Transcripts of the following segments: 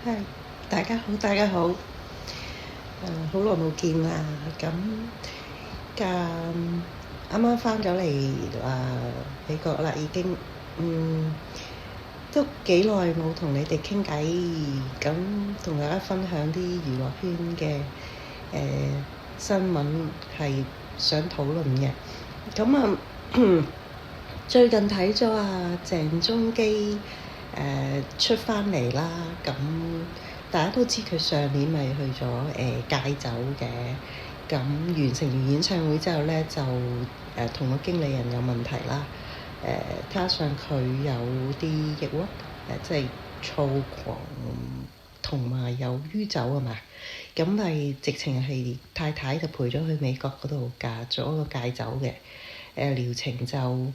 係，大家好，大家好。好耐冇見啦。咁啱啱翻咗嚟美國啦，已經都幾耐冇同你哋傾偈。咁同大家分享啲娛樂圈嘅新聞係想討論嘅。咁最近睇咗鄭中基出翻嚟啦。咁大家都知佢上年咪去咗戒酒嘅。咁完成完演唱會之後咧，就同個經理人有問題啦。加上佢有啲抑鬱，即係躁狂，同埋有酗酒啊嘛。咁係直情係太太就陪咗去美國嗰度做一個戒酒嘅療程，就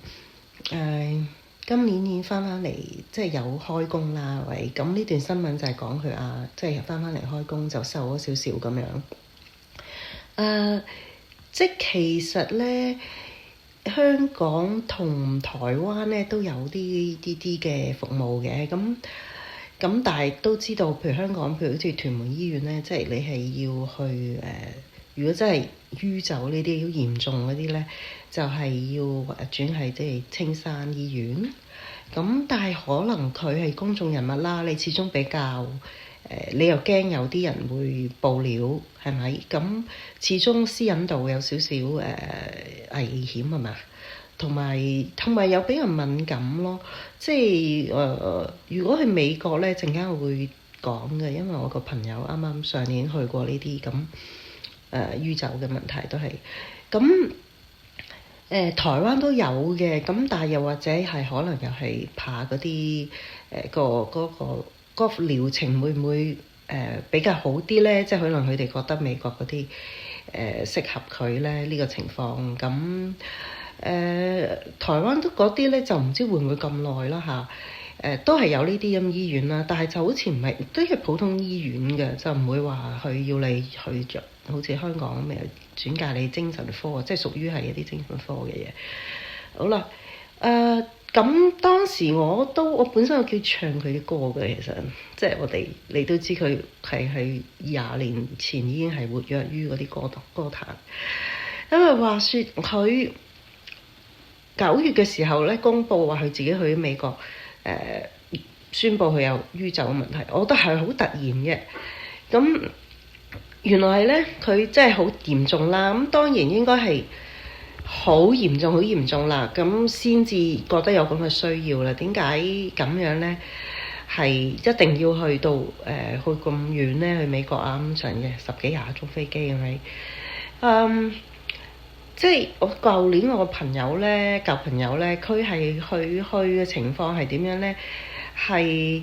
今年已經翻嚟，即係有開工啦。喂，咁呢段新聞就係講佢即係翻嚟開工就瘦咗少少咁樣。即係其實咧，香港同台灣咧都有啲嘅服務嘅。咁但係都知道，譬如香港，譬如好似屯門醫院咧，即係你係要去如果真係酗酒呢啲好嚴重嗰啲咧，就係要轉係即係青山醫院。咁但係可能佢係公眾人物啦，你始終比較你又驚有啲人會報料，係咪？咁始終私隱度有少少危險係嘛？同埋又比較敏感咯。即係如果去美國咧，陣間會講嘅，因為我個朋友啱啱上年去過呢啲咁酗酒嘅問題都係咁。台灣都有嘅，咁但係又或者係可能又係怕嗰啲嗰個療程會唔會比較好啲咧？即係可能佢哋覺得美國嗰啲適合佢咧呢個情況。咁台灣都嗰啲咧就唔知會唔會咁耐啦嚇。都係有呢啲咁醫院啦，但係就好似唔係都係普通醫院嘅，就唔會話佢要你去着，好似香港咁樣轉介你精神科，即係屬於係一啲精神科嘅嘢。好啦，咁當時我本身有叫唱佢啲歌嘅，其實即係你都知佢係20年前已經係活躍於嗰啲歌壇。因為話說佢9月嘅時候咧，公佈話佢自己去美國。宣布佢有酗酒嘅問題，我覺得係好突然嘅。咁原來係咧，佢真係好嚴重啦。咁當然應該係好嚴重啦，咁先至覺得有咁嘅需要啦。點解咁樣咧？係一定要去到去咁遠咧？去美國咁長嘅10幾20個鐘飛機係咪？即係我舊年我個朋友咧，舊朋友咧，佢係去嘅情況係點樣咧？係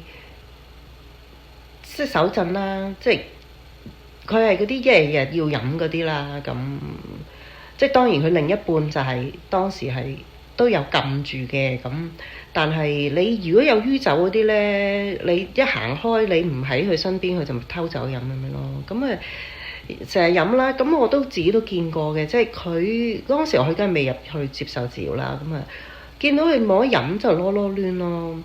即係手震啦，即係佢係嗰啲一日日要飲嗰啲啦。咁即係當然佢另一半就係當時係都有撳住嘅。咁但係你如果有酗酒嗰啲咧，你一行開你唔喺佢身邊，佢就偷走飲咁樣咯。咁成日飲啦，咁我都自己都見過嘅，即係佢當時我梗係未入去接受治療啦，咁見到佢冇得飲就囉囉攣咯，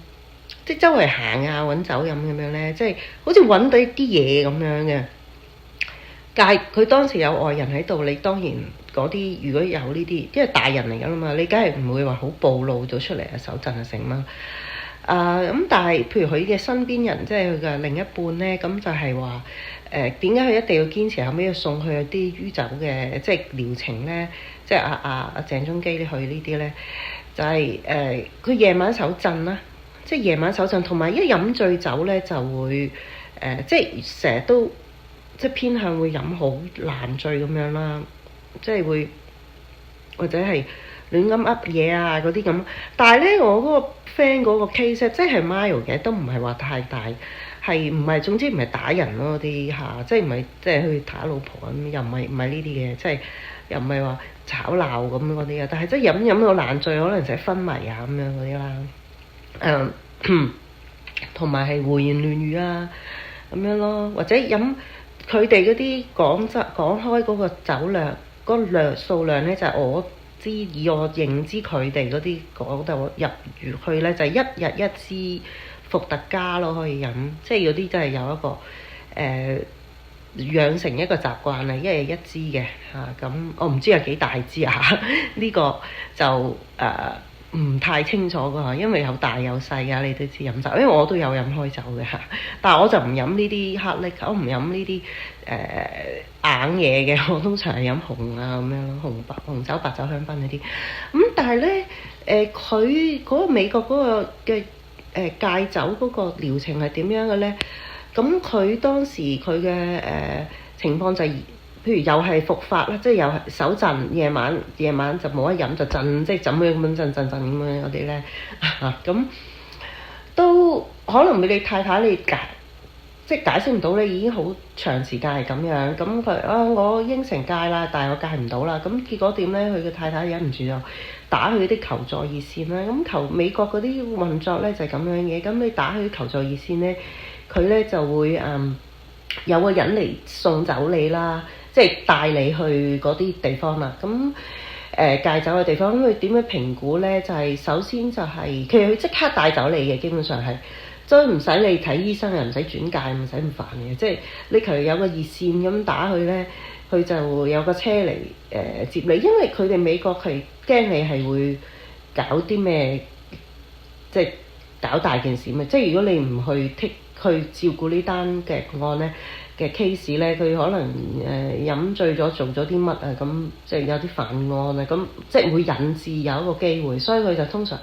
即係周圍行揾酒飲咁樣咧，即係好似揾到啲嘢咁樣嘅。但係佢當時有外人喺度，你當然嗰啲如果有呢啲，因為大人嚟㗎啦嘛，你梗係唔會話好暴露咗出嚟手震成嘛。咁但係譬如佢嘅身邊人，即係佢嘅另一半咧，咁就係話點解佢一定要堅持後尾要送去啲酗酒嘅即係療程咧？即係阿鄭中基去呢啲咧，就係佢夜晚手震啦，即係夜晚手震，同埋一飲醉酒咧就會即係成日都即係偏向會飲好爛醉咁樣啦，即係會或者係亂噏嘢嗰啲咁。但係咧，我嗰個 friend 嗰個 case 即係 mild 嘅，都唔係話太大，係唔係總之唔係打人咯啲即係唔係即係去打老婆咁，又唔係呢啲嘅，即係又唔係話吵鬧咁嗰啲啊。但係即係飲到爛醉，可能就係昏迷咁樣嗰啲啦。同埋係胡言亂語咁樣咯，或者飲佢哋嗰啲講開嗰個酒量嗰個數量咧，就係以我認知佢哋嗰啲講到入去咧，就係1日1支伏特加咯，可以飲，即係嗰啲真係有一個養成一個習慣啊，一日一支嘅嚇，咁我唔知有幾大支啊，呢個就唔太清楚㗎，因為有大有細啊，你都知飲酒，因為我都有飲開酒嘅嚇，但係我就唔飲呢啲黑力，我唔飲呢啲硬嘢嘅，我通常係飲紅啊咁樣咯，紅酒、白酒、香檳嗰啲。但係咧佢嗰個美國嗰個嘅戒酒嗰個療程係點樣嘅咧？咁佢當時佢嘅情況就係，譬如又係復發啦，即係又係手震，夜晚就冇得飲就震，即係怎樣咁樣震咁樣嗰啲咧，咁都可能俾你太太你即係解釋唔到咧，已經好長時間係咁樣，咁佢我應承戒啦，但係我戒唔到啦，咁結果點咧？佢嘅太太忍唔住就打去啲求助熱線啦，咁美國嗰啲運作咧就係咁樣嘅，咁你打去求助熱線咧，佢咧就會有個人嚟送走你啦，即係帶你去嗰啲地方啦。咁戒酒嘅地方，咁佢點樣評估咧？就係首先就係其實佢即刻帶走你嘅，基本上係即係唔使你睇醫生，又唔使轉介，唔使咁煩嘅。即係你其實有個熱線咁打去咧，佢就有個車嚟接你，因為佢哋美國係驚你係會搞啲咩，即係搞大件事嘛。即係如果你唔去照顧呢單嘅案咧嘅 case 咧，佢可能飲醉咗做咗啲乜啊，咁即係有啲犯案啊，咁即係會引致有一個機會，所以佢就通常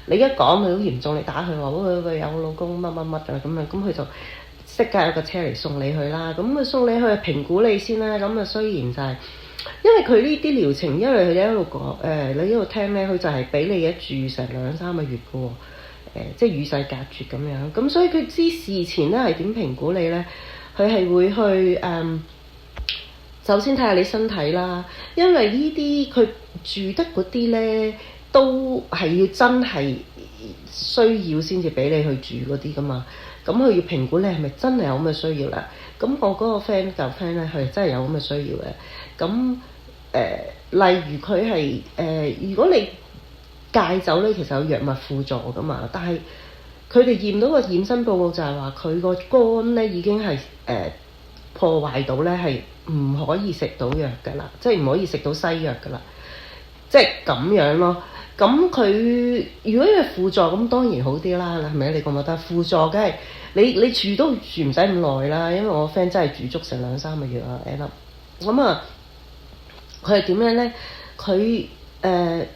你一講佢好嚴重，你打佢話佢有老公乜乜乜啊咁啊，咁佢就即刻有個車嚟送你去啦，咁啊送你去評估你先啦，咁啊雖然就係、因為佢呢啲療程，因為佢一路講你一路聽咧，佢就係俾你一住成2-3個月嘅喎。即係與世隔絕咁樣，咁所以佢知事前咧係點評估你咧？佢係會去首先睇下你身體啦，因為呢啲佢住得嗰啲咧都係要真係需要先至俾你去住嗰啲噶嘛，咁佢要評估你係咪真係有咁嘅需要啦？咁我嗰個 friend 咧，佢真係有咁嘅需要嘅，咁例如佢係如果你戒酒咧，其實有藥物輔助噶嘛，但係佢哋驗到個驗身報告就係話佢個肝咧已經係破壞到咧係唔可以食到藥噶啦，即係唔可以食到西藥噶啦，即係咁樣咯。咁佢如果係輔助咁當然好啲啦，係咪？你覺唔覺得輔助梗係你住都住唔使咁耐啦，因為我 friend 真係住足成2-3個月啊 end up 咁啊，佢係點樣咧？佢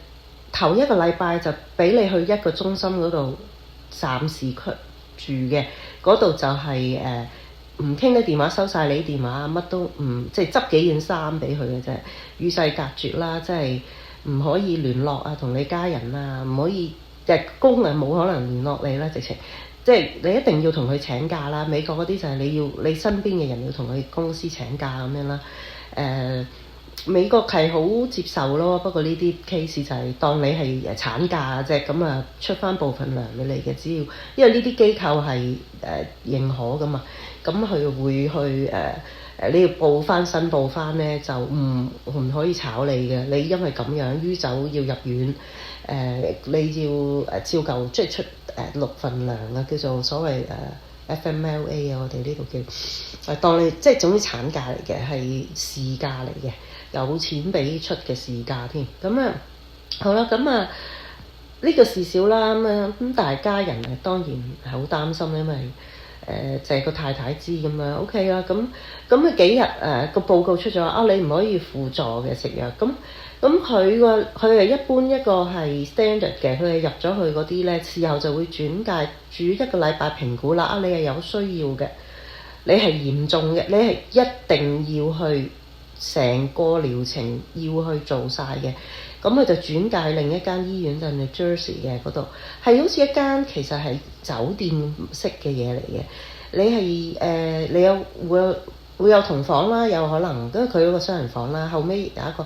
頭一個禮拜就俾你去一個中心嗰度暫時住嘅，嗰度就係唔傾得電話，收晒你啲電話，乜都唔即係執幾件衫俾佢嘅啫，與世隔絕啦，即係唔可以聯絡啊，同你家人啊，唔可以工人冇可能聯絡你啦，直情即係你一定要同佢請假啦。美國嗰啲就係你身邊嘅人要同佢公司請假咁樣啦，美國係好接受咯，不過呢啲 case 就係當你係產假啫，咁啊出翻部分糧俾你嘅，只要因為呢啲機構係認可噶嘛，咁佢會去你要申報翻咧，就唔可以炒你嘅。你因為咁樣酗酒要入院，你要照舊即係出6份糧啊，叫做所謂FMLA 啊，我哋呢度叫當你即係總之產假嚟嘅，係事假嚟嘅。有錢俾出嘅事假添，咁啊好啦，咁啊呢個事少啦，咁但係家人當然係好擔心，因為就係個太太知咁樣 OK 啦，咁佢幾日個報告出咗你唔可以輔助嘅食藥，咁佢係一般一個係 standard 嘅，佢係入咗去嗰啲咧，事後就會轉介住1個禮拜評估啦，你係有需要嘅，你係嚴重嘅，你係一定要去。成個療程要去做晒嘅，咁佢就轉介另一間醫院，就係 New Jersey 嘅嗰度，係好似一間其實係酒店式嘅嘢嚟嘅。你係你會有同房啦，有可能因為佢嗰個雙人房啦，後尾有一個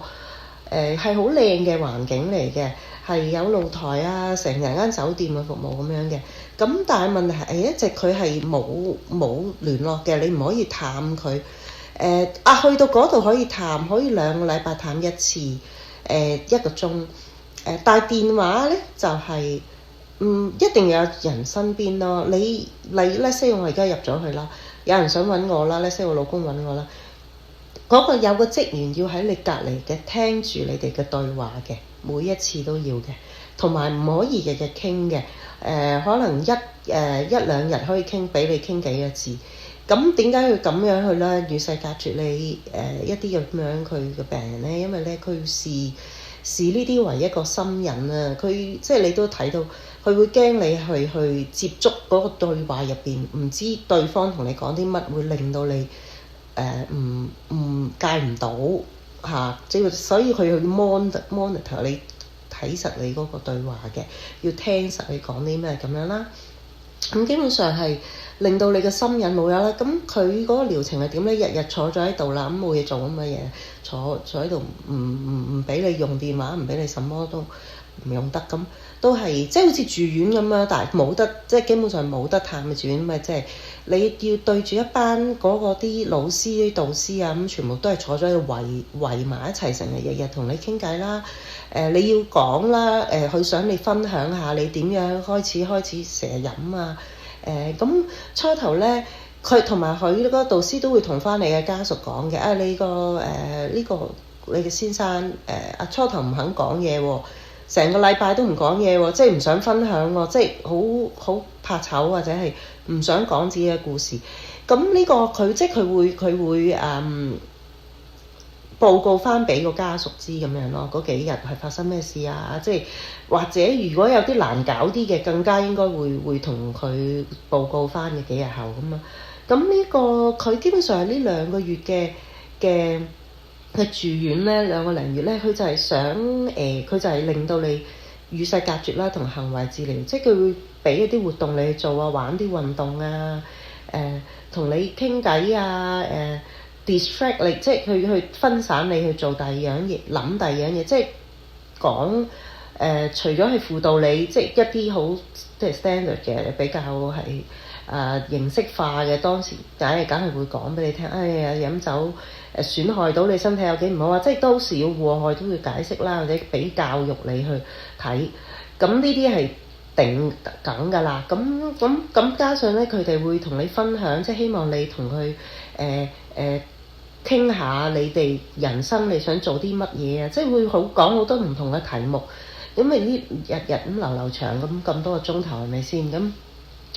係好靚嘅環境嚟嘅，係有露台啊，成間酒店嘅服務咁樣嘅。咁但係問題係一直佢係冇聯絡嘅，你唔可以探佢。去到嗰度可以探，可以2個禮拜探1次，1個鐘。但係電話咧就係一定有人身邊咯。你let's say我而家入咗去啦，有人想揾我啦，let's say我老公揾我啦，嗰個有個職員要喺你隔離嘅聽住你哋嘅對話嘅，每一次都要嘅，同埋唔可以日日傾嘅。可能一兩日可以傾，俾你傾幾個字。咁點解要咁樣去咧？與世隔絕你一啲咁樣佢嘅病人咧，因為咧佢視呢啲為一個心癮啊。佢即係你都睇到，佢會驚你去接觸嗰個對話入邊，唔知對方同你講啲乜，會令到你唔戒唔到嚇。即係所以佢去 monitor 你，睇實你嗰個對話嘅，要聽實你講啲咩咁樣啦。咁基本上係令到你嘅心癮冇有啦。咁佢嗰個療程係點咧？日日坐咗喺度啦，咁冇嘢做咁嘅嘢，坐喺度唔俾你用電話，唔俾你什麼都唔用得，咁都係即係好似住院咁樣，但係冇得即係基本上冇得探嘅住院，咪即係你要對住一班嗰個啲老師啲導師啊，咁全部都係坐咗喺度圍埋一齊，成日日日同你傾偈啦。你要講啦，佢想你分享下你點樣開始成日飲啊。咁初頭咧，佢同埋佢嗰個導師都會同翻你嘅家屬講嘅。你個呢個你嘅先生初頭唔肯講嘢喎，成個禮拜都唔講嘢喎，即係唔想分享喎，即係好怕醜或者係唔想講自己嘅故事。咁呢個佢即係佢會報告翻俾個家屬知咁樣咯，嗰幾日係發生咩事啊？即係或者如果有啲難搞啲嘅，更加應該會同佢報告翻嘅幾日後咁啊。咁呢個佢基本上係呢2個月嘅住院咧，2個零月咧，佢就係想佢就係令到你與世隔絕啦，同行為治療，即係佢會俾一啲活動你去做啊，玩啲運動啊，同你傾偈啊，distract 你，即係去分散你去做第二樣嘢，諗第二樣嘢，即係講除咗係輔導你，即係一啲好即係 standard 嘅比較係形式化嘅，當時梗係會講俾你聽，哎呀飲酒損害到你身體有幾唔好啊，即係當時要禍害都要解釋啦，或者俾教育你去睇，咁呢啲係定梗㗎啦。咁加上咧，佢哋會同你分享，即係希望你同佢傾下你哋人生你想做啲乜嘢啊，即係會講好多唔同嘅題目。咁咪呢日咁流長咁多個鐘頭係咪先？咁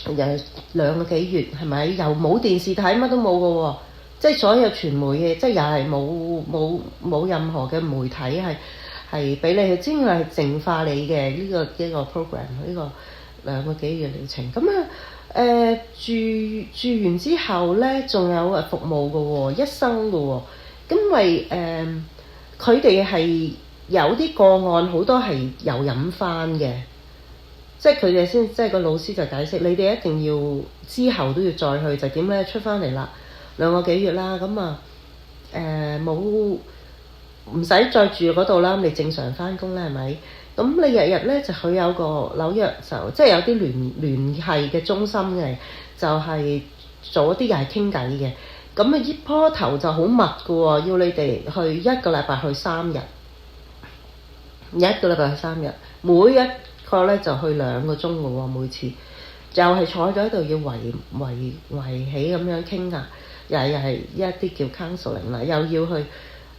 又2個幾月係咪？又冇電視睇，乜都冇㗎喎，即係所有傳媒嘅，即係又係冇任何嘅媒體係俾你去，只係淨化你嘅呢個 program 呢個2個幾月療程。咁住完之後咧，仲有服務㗎喎，一生㗎喎。因為佢哋係有啲個案好多係又飲翻嘅，即係佢哋先，即係個老師就解釋，你哋一定要之後都要再去，就點咧？出翻嚟啦，2個幾月啦，咁冇唔使再住嗰度啦，你正常翻工啦係咪？咁你日日咧就佢有個紐約就即係有啲聯繫嘅中心嘅，就係做一啲又係傾偈嘅。咁一坡頭就好密㗎喎，要你哋去1個禮拜去3日，1個禮拜去3日，每一個咧就去2個鐘㗎喎，每次又係坐咗喺度要圍起咁樣傾啊，又係一啲叫 counseling 啦，又要去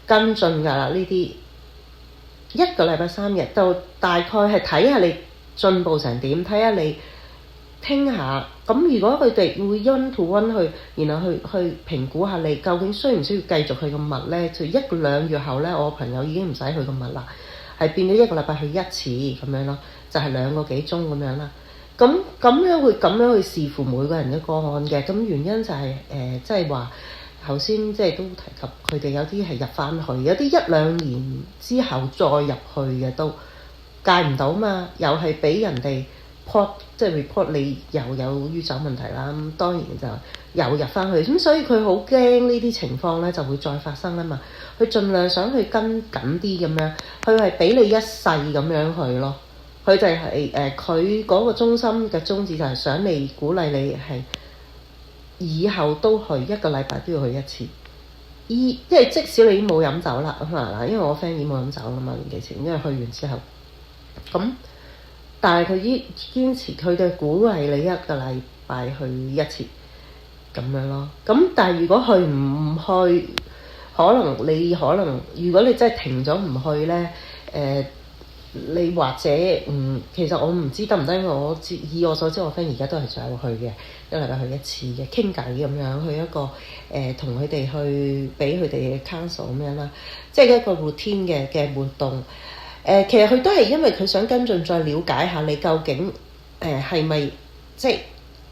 跟進㗎啦呢啲。1個禮拜3日，就大概係睇下你進步成點，睇下你聽下。咁如果佢哋會 one to one 去，然後去評估下你究竟需唔需要繼續去咁密咧？就1、2月後咧，我朋友已經唔使去咁密啦，係變咗1個禮拜去1次咁樣咯，就係2個幾鐘咁樣啦。咁樣會咁樣去視乎每個人嘅個案嘅。咁原因就係即係話頭先即係都提及佢哋有啲係入翻去，有啲1-2年之後再入去嘅都戒唔到嘛，又係俾人哋即係 report 你又有酗酒問題啦。咁當然就又入翻去，咁所以佢好驚呢啲情況咧就會再發生啊嘛。佢盡量想去跟緊啲咁樣，佢係俾你一世咁樣去咯。佢就係佢嗰個中心嘅宗旨就係想你鼓勵你係以後都去1個禮拜都要去1次。即係即使你已經冇飲酒啦，因為我 friend 已經冇飲酒啦嘛，年幾前，因為去完之後咁。但係佢堅持，佢哋鼓勵你一個禮拜去一次咁樣咯。咁但係如果佢唔去，可能如果你真係停咗唔去咧，你或者其實我唔知得唔得，因為以我所知，我 friend 而家都係想去嘅，一禮拜去一次嘅，傾偈咁樣，去一個同佢哋去俾佢哋嘅 counsel 咁樣啦，即係一個 routine 嘅活動。其實佢都係因為佢想跟進，再了解下你究竟係咪即係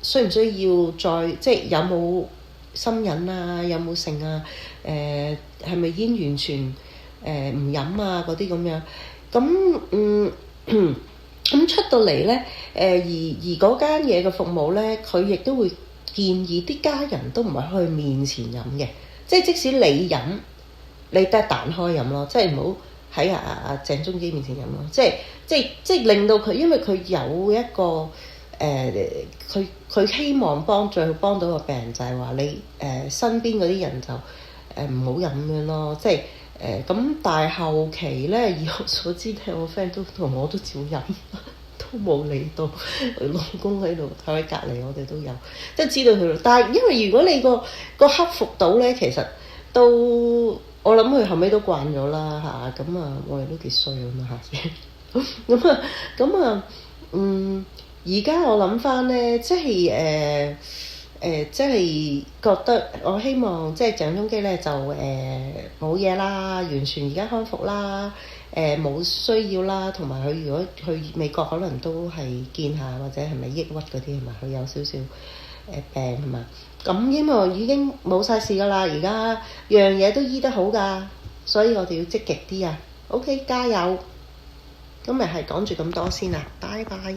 需唔需要再即係有冇心癮啊，有冇性啊，係咪已經完全唔飲啊嗰啲咁樣。咁咁出到嚟咧，而嗰間嘢嘅服務咧，佢亦都會建議啲家人都唔係去面前飲嘅，即係即使你飲，你都係彈開飲咯，即係唔好喺阿鄭中基面前飲咯，即係令到佢，因為佢有一個佢希望最後幫到個病人就係話你身邊嗰啲人就唔好飲咁樣咯，即係。咁但係後期咧，以我所知咧，我 friend 都同我都照飲，都冇理到佢老公喺度喺隔離，我哋都有即係知道佢。但係因為如果你個克服到咧，其實都我諗佢後尾都慣咗啦嚇。咁我哋都幾衰咁啊嚇咁而家我諗翻咧，即係即係覺得我希望即係鄭中基咧就冇嘢啦，完全而家康復啦，冇需要啦，同埋佢如果去美國可能都係見下或者係咪抑鬱嗰啲係咪？佢有少少病係嘛？咁因為已經冇晒事㗎啦，而家樣嘢都醫得好㗎，所以我哋要積極啲啊！OK，加油！今日係講住咁多先啦，拜拜。